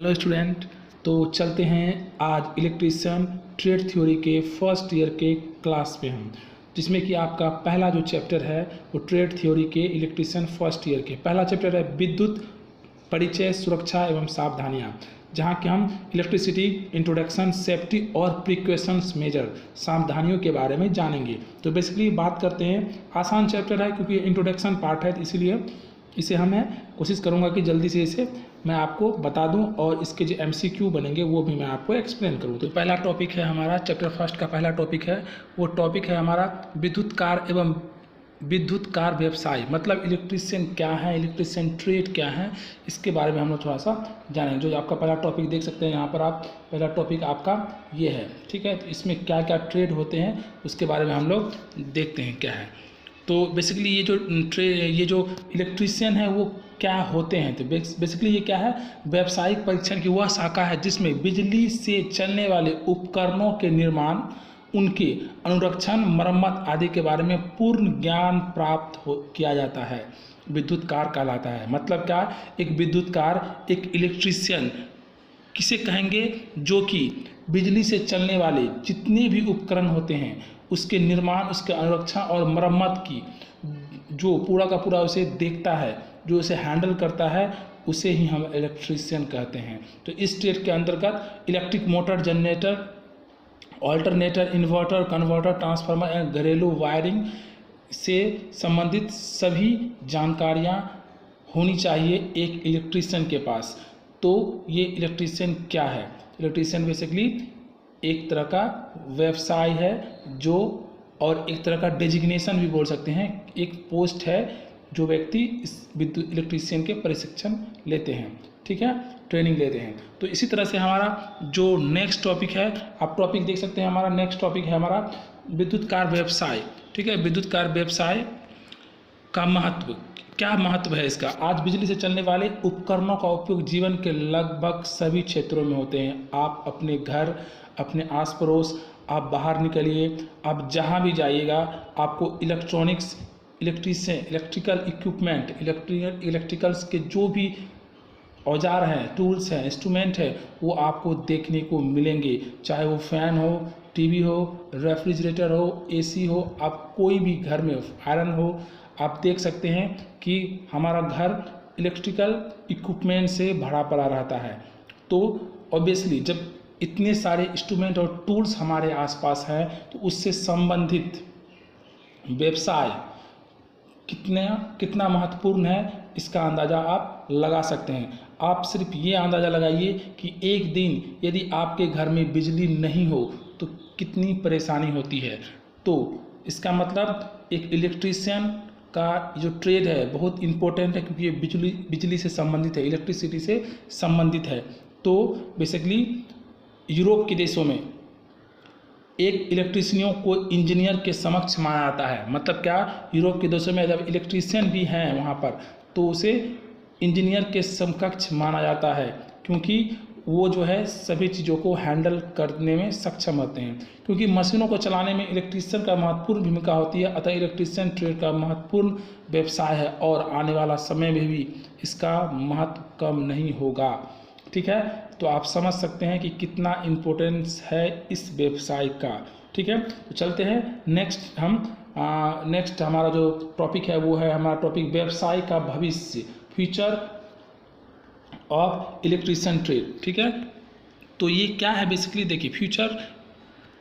Hello student. तो चलते हैं आज इलेक्ट्रीशियन ट्रेड थ्योरी के फर्स्ट ईयर के क्लास पे हम, जिसमें कि आपका पहला जो चैप्टर है वो ट्रेड थ्योरी के इलेक्ट्रीशियन फर्स्ट ईयर के पहला चैप्टर है विद्युत परिचय, सुरक्षा एवं सावधानियाँ, जहाँ कि हम इलेक्ट्रिसिटी इंट्रोडक्शन, सेफ्टी और प्रिकॉशंस मेजर, सावधानियों के बारे में जानेंगे। तो बेसिकली बात करते हैं, आसान चैप्टर है क्योंकि इंट्रोडक्शन पार्ट है, तो इसीलिए इसे मैं कोशिश करूंगा कि जल्दी से इसे मैं आपको बता दूं और इसके जो MCQ बनेंगे वो भी मैं आपको एक्सप्लेन करूं। तो पहला टॉपिक है हमारा, चैप्टर फर्स्ट का पहला टॉपिक है, वो टॉपिक है हमारा विद्युत कार एवं विद्युत कार व्यवसाय, मतलब इलेक्ट्रीशियन क्या है, इलेक्ट्रीशियन ट्रेड क्या है, इसके बारे में हम लोग थोड़ा सा जानेंगे। जो आपका पहला टॉपिक देख सकते हैं यहाँ पर आप, पहला टॉपिक आपका ये है, ठीक है। तो इसमें क्या क्या ट्रेड होते हैं उसके बारे में हम लोग देखते हैं क्या है। तो बेसिकली ये जो इलेक्ट्रीशियन है वो क्या होते हैं, तो बेसिकली ये क्या है, व्यावसायिक परीक्षण की वह शाखा है जिसमें बिजली से चलने वाले उपकरणों के निर्माण, उनके अनुरक्षण, मरम्मत आदि के बारे में पूर्ण ज्ञान प्राप्त किया जाता है, विद्युत कार कहलाता है। मतलब क्या, एक विद्युत कार, एक इलेक्ट्रीशियन किसे कहेंगे, जो कि बिजली से चलने वाले जितने भी उपकरण होते हैं उसके निर्माण, उसके अनुरक्षण और मरम्मत की जो पूरा का पूरा उसे देखता है, जो उसे हैंडल करता है, उसे ही हम इलेक्ट्रीशियन कहते हैं। तो इस ट्रेड के अंतर्गत electric motor, generator, alternator, inverter, converter, transformer एवं घरेलू वायरिंग से संबंधित सभी जानकारियाँ होनी चाहिए एक इलेक्ट्रीशियन के पास। तो ये इलेक्ट्रीशियन क्या है, इलेक्ट्रीशियन बेसिकली एक तरह का व्यवसाय है जो, और एक तरह का डेजिग्नेशन भी बोल सकते हैं, एक पोस्ट है जो व्यक्ति इस विद्युत इलेक्ट्रीशियन के प्रशिक्षण लेते हैं, ठीक है, ट्रेनिंग लेते हैं। तो इसी तरह से हमारा जो नेक्स्ट टॉपिक है, आप टॉपिक देख सकते हैं, हमारा नेक्स्ट टॉपिक है हमारा विद्युत कार व्यवसाय, ठीक है। विद्युत कार व्यवसाय का महत्व, क्या महत्व है इसका। आज बिजली से चलने वाले उपकरणों का उपयोग जीवन के लगभग सभी क्षेत्रों में होते हैं। आप अपने घर, अपने आस पड़ोस, आप बाहर निकलिए, आप जहाँ भी जाइएगा, आपको electronics, electrician, electrical equipment, electricals के जो भी औजार हैं, टूल्स हैं, इंस्ट्रूमेंट है, वो आपको देखने को मिलेंगे। चाहे वो फैन हो, टीवी हो, रेफ्रिजरेटर हो, AC हो, आप कोई भी घर में आयरन हो, आप देख सकते हैं कि हमारा घर इलेक्ट्रिकल इक्विपमेंट से भरा पड़ा रहता है। तो ऑब्वियसली जब इतने सारे इंस्ट्रूमेंट और टूल्स हमारे आसपास हैं तो उससे संबंधित व्यवसाय कितना महत्वपूर्ण है, इसका अंदाज़ा आप लगा सकते हैं। आप सिर्फ ये अंदाज़ा लगाइए कि एक दिन यदि आपके घर में बिजली नहीं हो तो कितनी परेशानी होती है। तो इसका मतलब एक इलेक्ट्रीशियन का जो ट्रेड है बहुत इम्पोर्टेंट है, क्योंकि ये बिजली से संबंधित है, इलेक्ट्रिसिटी से संबंधित है। तो बेसिकली यूरोप के देशों में एक इलेक्ट्रीशियनों को इंजीनियर के समक्ष माना जाता है। मतलब क्या, यूरोप के देशों में जब इलेक्ट्रीशियन भी हैं वहाँ पर, तो उसे इंजीनियर के समकक्ष माना जाता है, क्योंकि वो जो है सभी चीज़ों को हैंडल करने में सक्षम होते हैं। क्योंकि मशीनों को चलाने में इलेक्ट्रीशियन का महत्वपूर्ण भूमिका होती है, अतः इलेक्ट्रीशियन ट्रेड का महत्वपूर्ण व्यवसाय है और आने वाला समय में भी इसका महत्व कम नहीं होगा, ठीक है। तो आप समझ सकते हैं कि कितना इम्पोर्टेंस है इस व्यवसाय का, ठीक है। तो चलते हैं नेक्स्ट, नेक्स्ट हमारा जो टॉपिक है वो है हमारा टॉपिक व्यवसाय का भविष्य, फ्यूचर ऑफ इलेक्ट्रीशियन ट्रेड, ठीक है। तो ये क्या है, बेसिकली देखिए, फ्यूचर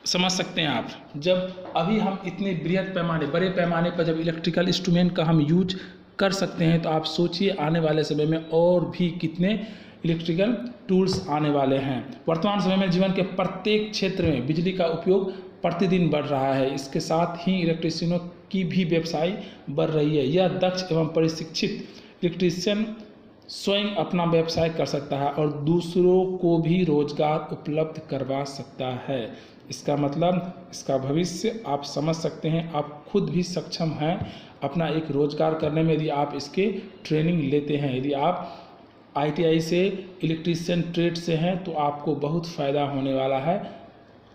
समझ सकते हैं आप, जब अभी हम इतने बृहद पैमाने, बड़े पैमाने पर जब इलेक्ट्रिकल इंस्ट्रूमेंट का हम यूज कर सकते हैं, तो आप सोचिए आने वाले समय में और भी कितने इलेक्ट्रिकल टूल्स आने वाले हैं। वर्तमान समय में जीवन के प्रत्येक क्षेत्र में बिजली का उपयोग प्रतिदिन बढ़ रहा है। इसके साथ ही इलेक्ट्रीशियनों की भी व्यवसाय बढ़ रही है। यह दक्ष एवं प्रशिक्षित इलेक्ट्रीशियन स्वयं अपना व्यवसाय कर सकता है और दूसरों को भी रोजगार उपलब्ध करवा सकता है। इसका मतलब, इसका भविष्य आप समझ सकते हैं, आप खुद भी सक्षम हैं अपना एक रोजगार करने में, यदि आप इसके ट्रेनिंग लेते हैं। यदि आप ITI से इलेक्ट्रीशियन ट्रेड से हैं तो आपको बहुत फ़ायदा होने वाला है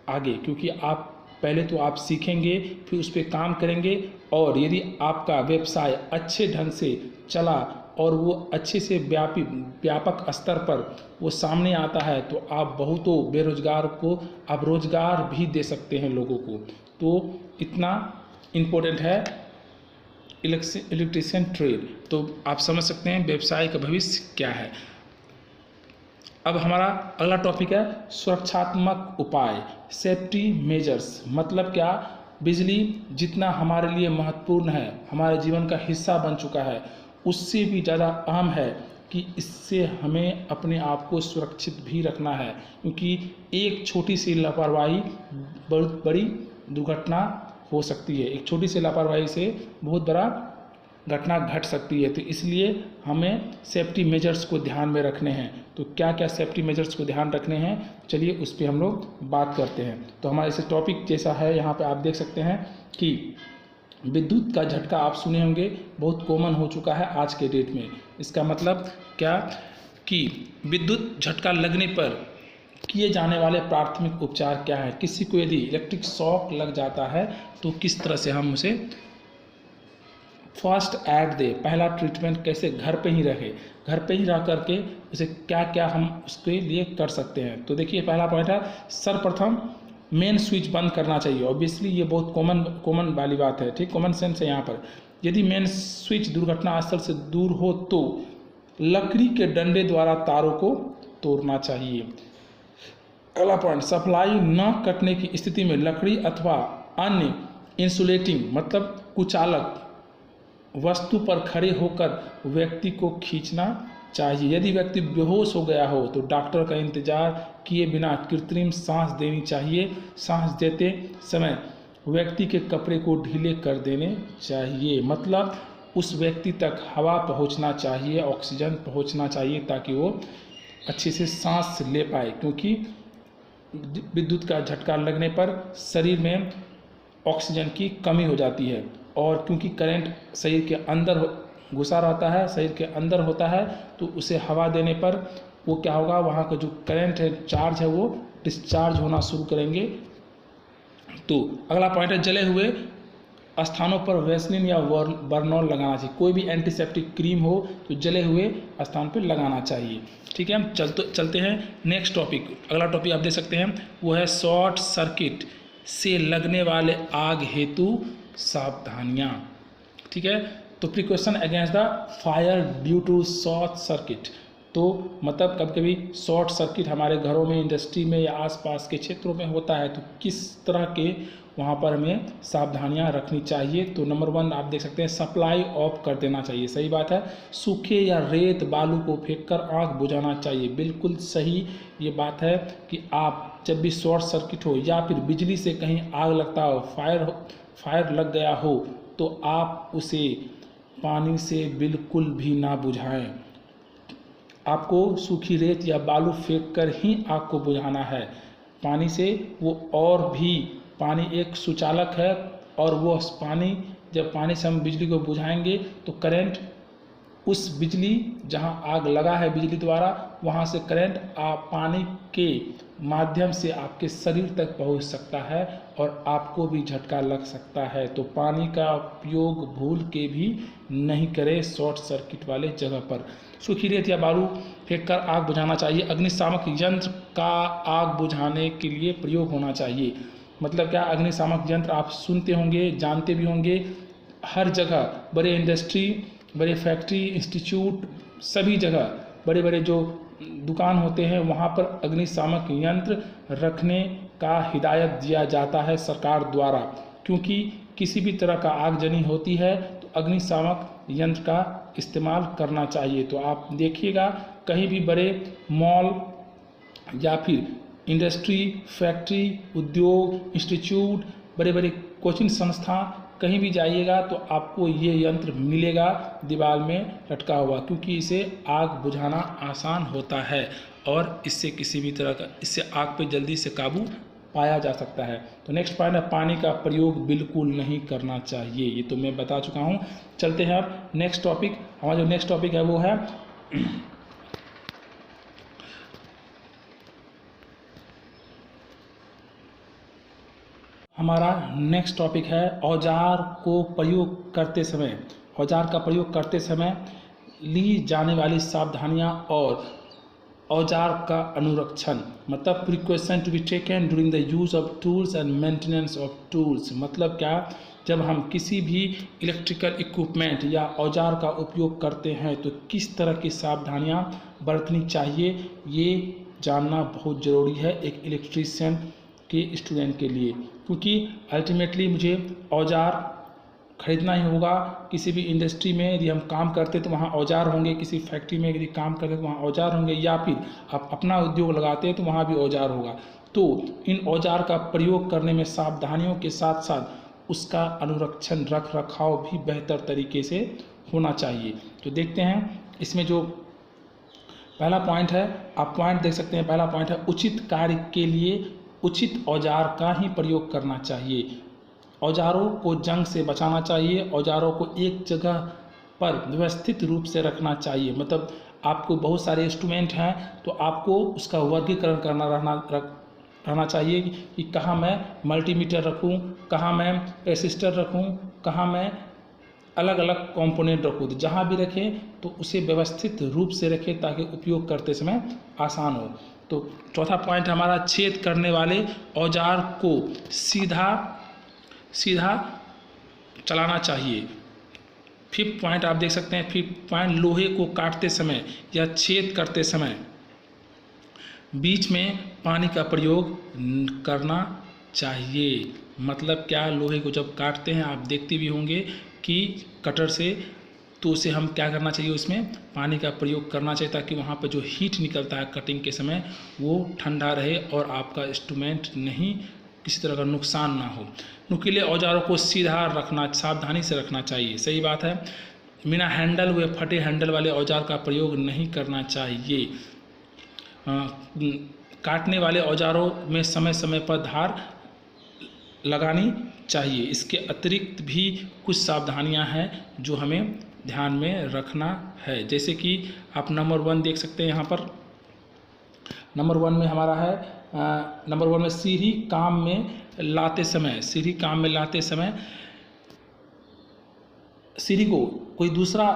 आगे, क्योंकि आप पहले तो आप सीखेंगे, फिर उस पर काम करेंगे, और यदि आपका व्यवसाय अच्छे ढंग से चला और वो अच्छे से व्यापक स्तर पर वो सामने आता है तो आप बहुतों बेरोजगार को आप रोजगार भी दे सकते हैं लोगों को। तो इतना इम्पोर्टेंट है इलेक्ट्रीशियन ट्रेड। तो आप समझ सकते हैं व्यवसाय का भविष्य क्या है। अब हमारा अगला टॉपिक है सुरक्षात्मक उपाय, सेफ्टी मेजर्स। मतलब क्या, बिजली जितना हमारे लिए महत्वपूर्ण है, हमारे जीवन का हिस्सा बन चुका है, उससे भी ज़्यादा अहम है कि इससे हमें अपने आप को सुरक्षित भी रखना है, क्योंकि एक छोटी सी लापरवाही बहुत बड़ी दुर्घटना हो सकती है। एक छोटी सी लापरवाही से बहुत बड़ा घटना घट सकती है। तो इसलिए हमें सेफ्टी मेजर्स को ध्यान में रखने हैं। तो क्या क्या सेफ्टी मेजर्स को ध्यान रखने हैं, चलिए उस पर हम लोग बात करते हैं। तो हमारे इसे टॉपिक जैसा है, यहाँ पे आप देख सकते हैं कि विद्युत का झटका आप सुने होंगे, बहुत कॉमन हो चुका है आज के डेट में। इसका मतलब क्या कि विद्युत झटका लगने पर किए जाने वाले प्राथमिक उपचार क्या है। किसी को यदि इलेक्ट्रिक शॉक लग जाता है तो किस तरह से हम उसे फर्स्ट एड दे, पहला ट्रीटमेंट कैसे घर पे ही रहे, घर पे ही रह करके उसे क्या क्या हम उसके लिए कर सकते हैं। तो देखिए पहला पॉइंट है, सर्वप्रथम मेन स्विच बंद करना चाहिए। ऑब्वियसली ये बहुत कॉमन वाली बात है, ठीक, कॉमन सेंस है यहाँ पर। यदि मेन स्विच दुर्घटना स्थल से दूर हो तो लकड़ी के डंडे द्वारा तारों को तोड़ना चाहिए। अगला पॉइंट, सप्लाई न कटने की स्थिति में लकड़ी अथवा अन्य इंसुलेटिंग मतलब कुचालक वस्तु पर खड़े होकर व्यक्ति को खींचना चाहिए। यदि व्यक्ति बेहोश हो गया हो तो डॉक्टर का इंतजार किए बिना कृत्रिम सांस देनी चाहिए। सांस देते समय व्यक्ति के कपड़े को ढीले कर देने चाहिए, मतलब उस व्यक्ति तक हवा पहुंचना चाहिए, ऑक्सीजन पहुंचना चाहिए ताकि वो अच्छे से सांस ले पाए। क्योंकि विद्युत का झटका लगने पर शरीर में ऑक्सीजन की कमी हो जाती है, और क्योंकि करंट शरीर के अंदर घुसा रहता है, शरीर के अंदर होता है, तो उसे हवा देने पर वो क्या होगा, वहाँ का जो करंट है, चार्ज है, वो डिस्चार्ज होना शुरू करेंगे। तो अगला पॉइंट है, जले हुए स्थानों पर वैसलीन या बर्नॉल लगाना चाहिए। कोई भी एंटीसेप्टिक क्रीम हो तो जले हुए स्थान पर लगाना चाहिए। ठीक है, हम चलते हैं नेक्स्ट टॉपिक। अगला टॉपिक आप देख सकते हैं, वो है शॉर्ट सर्किट से लगने वाले आग हेतु सावधानियाँ। ठीक है, तो precaution against the fire due to short circuit. तो मतलब कभी कभी शॉर्ट सर्किट हमारे घरों में, इंडस्ट्री में या आसपास के क्षेत्रों में होता है, तो किस तरह के वहाँ पर हमें सावधानियाँ रखनी चाहिए। तो नंबर 1 आप देख सकते हैं, सप्लाई ऑफ कर देना चाहिए। सही बात है, सूखे या रेत बालू को फेंककर आग बुझाना चाहिए। बिल्कुल सही ये बात है कि आप जब भी शॉर्ट सर्किट हो या फिर बिजली से कहीं आग लगता हो, फायर लग गया हो, तो आप उसे पानी से बिल्कुल भी ना बुझाएं। आपको सूखी रेत या बालू फेंक कर ही आग को बुझाना है। पानी से वो, और भी पानी एक सुचालक है, और वो पानी, जब पानी से हम बिजली को बुझाएंगे तो करंट उस बिजली जहां आग लगा है बिजली द्वारा, वहां से करंट पानी के माध्यम से आपके शरीर तक पहुंच सकता है और आपको भी झटका लग सकता है। तो पानी का उपयोग भूल के भी नहीं करें शॉर्ट सर्किट वाले जगह पर। सूखी रेत या बालू फेंककर आग बुझाना चाहिए। अग्निशामक यंत्र का आग बुझाने के लिए प्रयोग होना चाहिए। मतलब क्या, अग्निशामक यंत्र आप सुनते होंगे, जानते भी होंगे, हर जगह बड़े इंडस्ट्री, बड़े फैक्ट्री, इंस्टीट्यूट, सभी जगह बड़े बड़े जो दुकान होते हैं वहाँ पर अग्निशामक यंत्र रखने का हिदायत दिया जाता है सरकार द्वारा। क्योंकि किसी भी तरह का आगजनी होती है तो अग्निशामक यंत्र का इस्तेमाल करना चाहिए। तो आप देखिएगा कहीं भी बड़े मॉल या फिर इंडस्ट्री, फैक्ट्री, उद्योग, इंस्टीट्यूट, बड़े बड़े कोचिंग संस्था, कहीं भी जाइएगा तो आपको ये यंत्र मिलेगा दीवार में लटका हुआ, क्योंकि इसे आग बुझाना आसान होता है और इससे किसी भी तरह का, इससे आग पे जल्दी से काबू पाया जा सकता है। तो नेक्स्ट पॉइंट है, पानी का प्रयोग बिल्कुल नहीं करना चाहिए। ये तो मैं बता चुका हूँ। चलते हैं अब नेक्स्ट टॉपिक। हमारा जो नेक्स्ट टॉपिक है वो है हमारा नेक्स्ट टॉपिक है औजार को प्रयोग करते समय। औजार का प्रयोग करते समय ली जाने वाली सावधानियां और औजार का अनुरक्षण, मतलब precaution to be taken during the use of tools and maintenance of tools. मतलब क्या, जब हम किसी भी इलेक्ट्रिकल इक्विपमेंट या औजार का उपयोग करते हैं तो किस तरह की सावधानियां बरतनी चाहिए, ये जानना बहुत ज़रूरी है एक इलेक्ट्रीशियन के स्टूडेंट के लिए, क्योंकि अल्टीमेटली मुझे औजार खरीदना ही होगा। किसी भी इंडस्ट्री में यदि हम काम करते तो वहाँ औजार होंगे, किसी फैक्ट्री में यदि काम करते तो वहाँ औजार होंगे, या फिर आप अपना उद्योग लगाते हैं तो वहाँ भी औजार होगा। तो इन औजार का प्रयोग करने में सावधानियों के साथ साथ उसका अनुरक्षण रख रखाव भी बेहतर तरीके से होना चाहिए। तो देखते हैं इसमें जो पहला पॉइंट है, आप पॉइंट देख सकते हैं। पहला पॉइंट है उचित कार्य के लिए उचित औजार का ही प्रयोग करना चाहिए। औजारों को जंग से बचाना चाहिए, औजारों को एक जगह पर व्यवस्थित रूप से रखना चाहिए। मतलब आपको बहुत सारे इंस्ट्रूमेंट हैं तो आपको उसका वर्गीकरण करना रहना चाहिए कि कहाँ मैं मल्टीमीटर रखूँ, कहाँ मैं रेसिस्टर रखूँ, कहाँ मैं अलग अलग कंपोनेंट रखूँ। तो जहाँ भी रखें तो उसे व्यवस्थित रूप से रखें ताकि उपयोग करते समय आसान हो। तो चौथा पॉइंट हमारा, छेद करने वाले औजार को सीधा चलाना चाहिए। फिफ्थ पॉइंट आप देख सकते हैं, फिफ्थ पॉइंट, लोहे को काटते समय या छेद करते समय बीच में पानी का प्रयोग करना चाहिए। मतलब क्या, लोहे को जब काटते हैं आप देखते भी होंगे कि कटर से, तो उसे हम क्या करना चाहिए, उसमें पानी का प्रयोग करना चाहिए ताकि वहाँ पर जो हीट निकलता है कटिंग के समय वो ठंडा रहे और आपका इंस्ट्रूमेंट नहीं किसी तरह का नुकसान ना हो। नुकीले औजारों को सीधा रखना, सावधानी से रखना चाहिए। सही बात है। बिना हैंडल हुए फटे हैंडल वाले औजार का प्रयोग नहीं करना चाहिए। काटने वाले औजारों में समय समय पर धार लगानी चाहिए। इसके अतिरिक्त भी कुछ सावधानियां हैं जो हमें ध्यान में रखना है, जैसे कि आप नंबर 1 देख सकते हैं यहाँ पर। नंबर 1 में हमारा है, नंबर 1 में सीढ़ी काम में लाते समय सीढ़ी को कोई दूसरा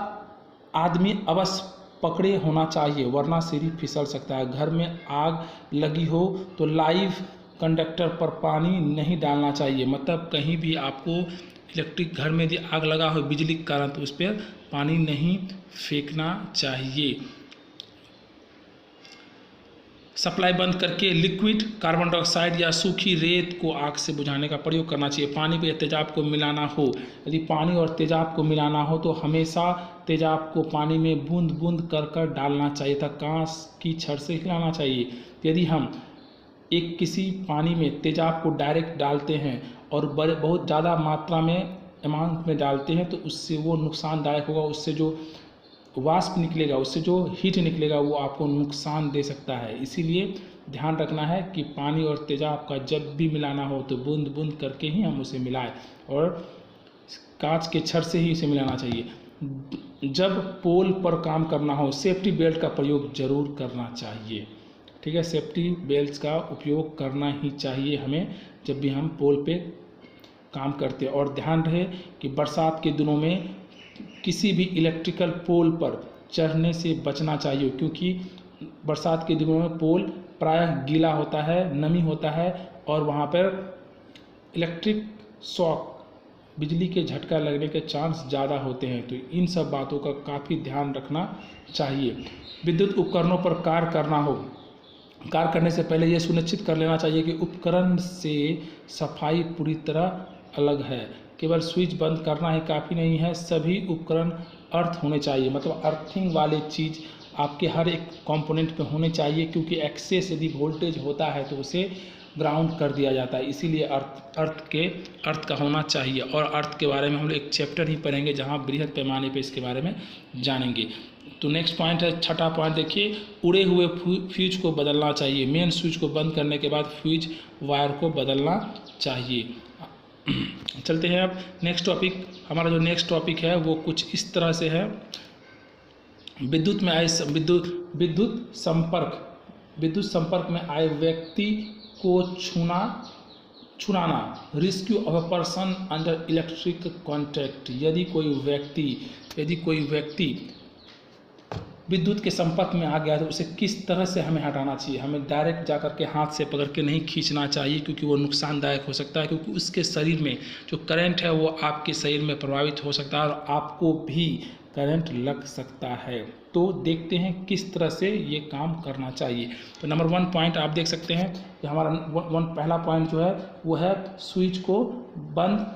आदमी अवश्य पकड़े होना चाहिए, वरना सीढ़ी फिसल सकता है। घर में आग लगी हो तो लाइव कंडक्टर पर पानी नहीं डालना चाहिए। मतलब कहीं भी आपको इलेक्ट्रिक घर में यदि आग लगा हो बिजली के कारण तो उस पर पानी नहीं फेंकना चाहिए। सप्लाई बंद करके लिक्विड कार्बन डाइऑक्साइड या सूखी रेत को आग से बुझाने का प्रयोग करना चाहिए। पानी में तेजाब को मिलाना हो, यदि पानी और तेजाब को मिलाना हो तो हमेशा तेजाब को पानी में बूंद बूंद कर डालना चाहिए तथा कांच की छड़ से हिलाना चाहिए। यदि हम किसी पानी में तेजाब को डायरेक्ट डालते हैं और बहुत ज़्यादा मात्रा में अमाउंट में डालते हैं तो उससे वो नुकसानदायक होगा। उससे जो वाष्प निकलेगा, उससे जो हीट निकलेगा वो आपको नुकसान दे सकता है। इसीलिए ध्यान रखना है कि पानी और तेजाब का जब भी मिलाना हो तो बूंद बूंद करके ही हम उसे मिलाएं और कांच के छड़ से ही उसे मिलाना चाहिए। जब पोल पर काम करना हो सेफ्टी बेल्ट का प्रयोग जरूर करना चाहिए। ठीक है, सेफ्टी बेल्ट का उपयोग करना ही चाहिए हमें जब भी हम पोल पे काम करते हैं। और ध्यान रहे कि बरसात के दिनों में किसी भी इलेक्ट्रिकल पोल पर चढ़ने से बचना चाहिए, क्योंकि बरसात के दिनों में पोल प्रायः गीला होता है, नमी होता है और वहाँ पर इलेक्ट्रिक शॉक, बिजली के झटका लगने के चांस ज़्यादा होते हैं। तो इन सब बातों का काफ़ी ध्यान रखना चाहिए। विद्युत उपकरणों पर कार्य करने से पहले यह सुनिश्चित कर लेना चाहिए कि उपकरण से सफाई पूरी तरह अलग है। केवल स्विच बंद करना ही काफ़ी नहीं है, सभी उपकरण अर्थ होने चाहिए। मतलब अर्थिंग वाले चीज़ आपके हर एक कंपोनेंट पे होने चाहिए, क्योंकि एक्सेस यदि वोल्टेज होता है तो उसे ग्राउंड कर दिया जाता है। इसीलिए अर्थ का होना चाहिए। और अर्थ के बारे में हम लोग एक चैप्टर ही पढ़ेंगे जहाँ बृहद पैमाने पे इसके बारे में जानेंगे। तो नेक्स्ट पॉइंट है, छठा पॉइंट देखिए, उड़े हुए फ्यूज को बदलना चाहिए। मेन स्विच को बंद करने के बाद फ्यूज वायर को बदलना चाहिए। चलते हैं अब नेक्स्ट टॉपिक। हमारा जो नेक्स्ट टॉपिक है वो कुछ इस तरह से है, विद्युत संपर्क में आए व्यक्ति को छुड़ाना, rescue of a person under electric contact. यदि कोई व्यक्ति विद्युत के संपर्क में आ गया तो उसे किस तरह से हमें हटाना चाहिए। हमें डायरेक्ट जा कर के हाथ से पकड़ के नहीं खींचना चाहिए, क्योंकि वो नुकसानदायक हो सकता है, क्योंकि उसके शरीर में जो करंट है वो आपके शरीर में प्रभावित हो सकता है और आपको भी करंट लग सकता है। तो देखते हैं किस तरह से ये काम करना चाहिए। तो नंबर 1 पॉइंट आप देख सकते हैं कि हमारा पहला पॉइंट जो है वो है स्विच को बंद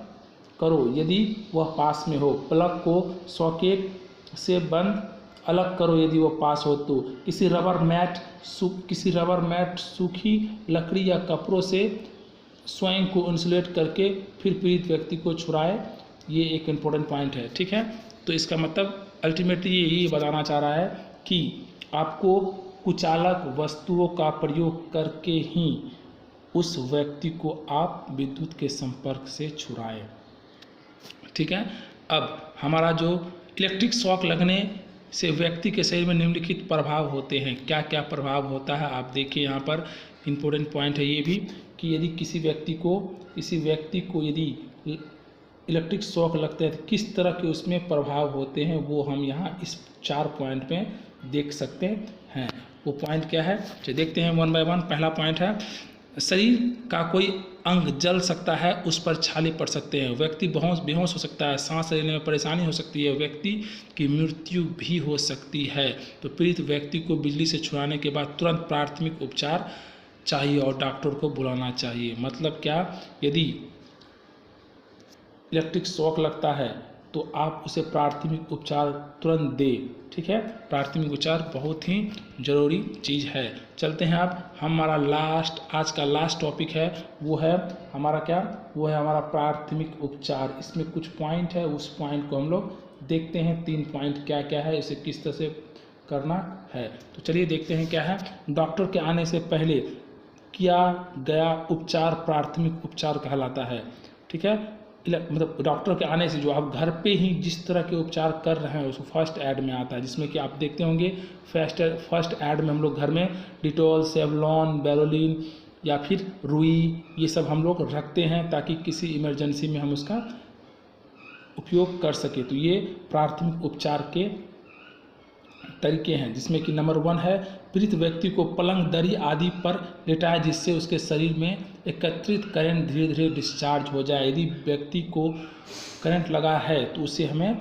करो यदि वह पास में हो। प्लग को सॉकेट से बंद अलग करो यदि वो पास हो तो। किसी रबर मैट सूखी लकड़ी या कपड़ों से स्वयं को इंसुलेट करके फिर पीड़ित व्यक्ति को छुड़ाए। ये एक इम्पोर्टेंट पॉइंट है, ठीक है। तो इसका मतलब अल्टीमेटली ये यही बताना चाह रहा है कि आपको कुचालक वस्तुओं का प्रयोग करके ही उस व्यक्ति को आप विद्युत के संपर्क से छुड़ाएं, ठीक है। अब हमारा जो इलेक्ट्रिक शॉक लगने से व्यक्ति के शरीर में निम्नलिखित प्रभाव होते हैं। क्या क्या प्रभाव होता है आप देखिए, यहाँ पर इम्पोर्टेंट पॉइंट है ये भी कि यदि किसी व्यक्ति को यदि इलेक्ट्रिक शॉक लगता है तो किस तरह के उसमें प्रभाव होते हैं वो हम यहाँ इस 4 पॉइंट में देख सकते हैं। वो पॉइंट क्या है तो देखते हैं 1 बाय 1। पहला पॉइंट है शरीर का कोई अंग जल सकता है, उस पर छाले पड़ सकते हैं, व्यक्ति बेहोश हो सकता है, सांस लेने में परेशानी हो सकती है, व्यक्ति की मृत्यु भी हो सकती है। तो पीड़ित व्यक्ति को बिजली से छुड़ाने के बाद तुरंत प्राथमिक उपचार चाहिए और डॉक्टर को बुलाना चाहिए। मतलब क्या, यदि इलेक्ट्रिक शॉक लगता है तो आप उसे प्राथमिक उपचार तुरंत दें, ठीक है। प्राथमिक उपचार बहुत ही ज़रूरी चीज़ है। चलते हैं अब हमारा आज का लास्ट टॉपिक है वो है हमारा क्या, वो है हमारा प्राथमिक उपचार। इसमें कुछ पॉइंट है, उस पॉइंट को हम लोग देखते हैं। 3 पॉइंट क्या क्या है, इसे किस तरह से करना है। तो चलिए देखते हैं क्या है। डॉक्टर के आने से पहले किया गया उपचार प्राथमिक उपचार कहलाता है, ठीक है। मतलब डॉक्टर के आने से जो आप घर पे ही जिस तरह के उपचार कर रहे हैं उसको फर्स्ट एड में आता है, जिसमें कि आप देखते होंगे फर्स्ट एड में हम लोग घर में डिटॉल, सेवलॉन, बेरोलिन या फिर रुई ये सब हम लोग रखते हैं ताकि किसी इमरजेंसी में हम उसका उपयोग कर सके। तो ये प्राथमिक उपचार के तरीके हैं, जिसमें कि नंबर 1 है पीड़ित व्यक्ति को पलंग, दरी आदि पर लेटाए जिससे उसके शरीर में एकत्रित करंट धीरे धीरे डिस्चार्ज हो जाए। यदि व्यक्ति को करंट लगा है तो उसे हमें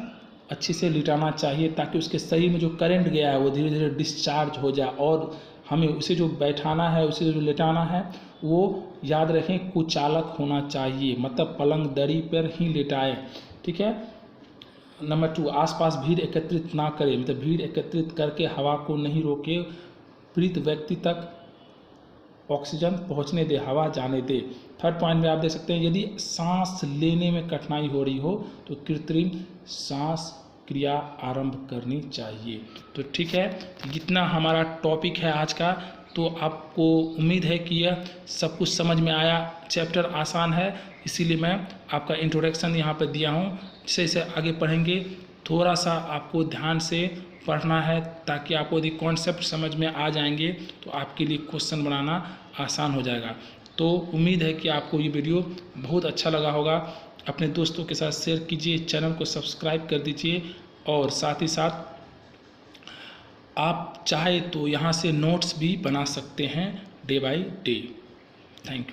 अच्छे से लिटाना चाहिए ताकि उसके शरीर में जो करंट गया है वो धीरे धीरे डिस्चार्ज हो जाए। और हमें उसे जो बैठाना है, उसे जो लेटाना है वो याद रखें कुचालक होना चाहिए, मतलब पलंग दरी पर ही लेटाएं, ठीक है। नंबर 2 आसपास भीड़ एकत्रित ना करें, मतलब भीड़ एकत्रित करके हवा को नहीं रोके, पीड़ित व्यक्ति तक ऑक्सीजन पहुंचने दे, हवा जाने दे। 3rd पॉइंट में आप देख सकते हैं यदि सांस लेने में कठिनाई हो रही हो तो कृत्रिम सांस क्रिया आरंभ करनी चाहिए। तो ठीक है, जितना हमारा टॉपिक है आज का, तो आपको उम्मीद है कि यह सब कुछ समझ में आया। चैप्टर आसान है, इसीलिए मैं आपका इंट्रोडक्शन यहाँ पर दिया हूँ। जैसे जैसे आगे पढ़ेंगे थोड़ा सा आपको ध्यान से पढ़ना है ताकि आपको यदि कॉन्सेप्ट समझ में आ जाएंगे तो आपके लिए क्वेश्चन बनाना आसान हो जाएगा। तो उम्मीद है कि आपको ये वीडियो बहुत अच्छा लगा होगा। अपने दोस्तों के साथ शेयर कीजिए, चैनल को सब्सक्राइब कर दीजिए और साथ ही साथ आप चाहे तो यहाँ से नोट्स भी बना सकते हैं day by day. Thank you.